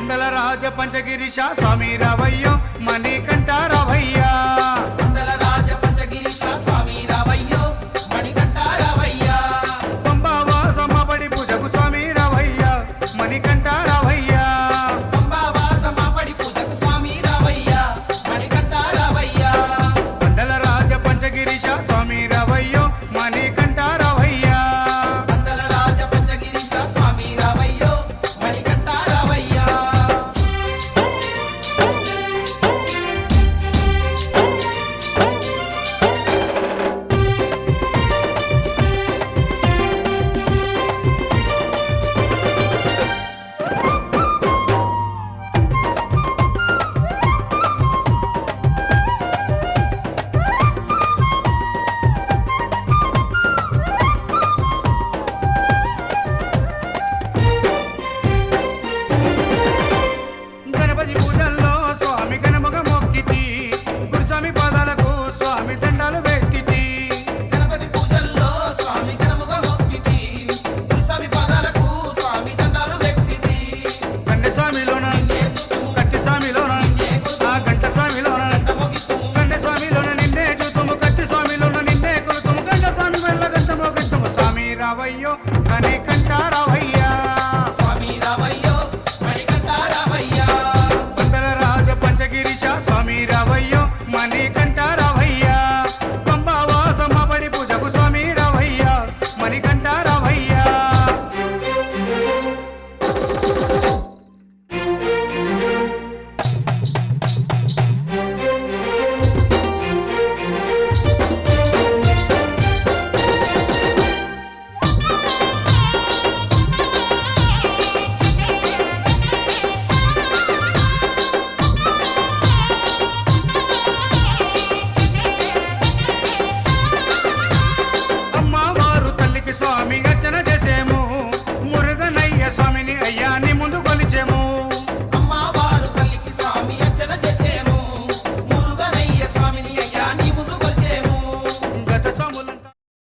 పందల రాజ పంచగిరీశ స్వామి రావయ్యో మణికంఠ రావయ్యా పందల రాజ పంచగిరీశ స్వామి రావయ్యో మణికంఠ రావయ్యా పంబావాసమ్మ పడి పూజకు స్వామి రావయ్యా మణికంఠ రావయ్యా పంబావాసమ్మ పడి పూజకు స్వామి రావయ్యా మణికంఠ రావయ్యా పందల రాజ పంచగిరీశ స్వామి రావయ్యో మణికంఠ రావయ్యా పందల రాజ పంచగిరీశ స్వామి రావయ్యో మణికంఠ రావయ్యా గణపతి పూజల్లో స్వామి గణముగ మొక్కితి గురుస్వామి పాదాలకు స్వామి దండాలు పెట్టితి గణపతి పూజల్లో స్వామి గణముగా మొక్కితి గురుస్వామి పాదాలకు స్వామి దండాలు పెట్టితి కన్యస్వామిలోన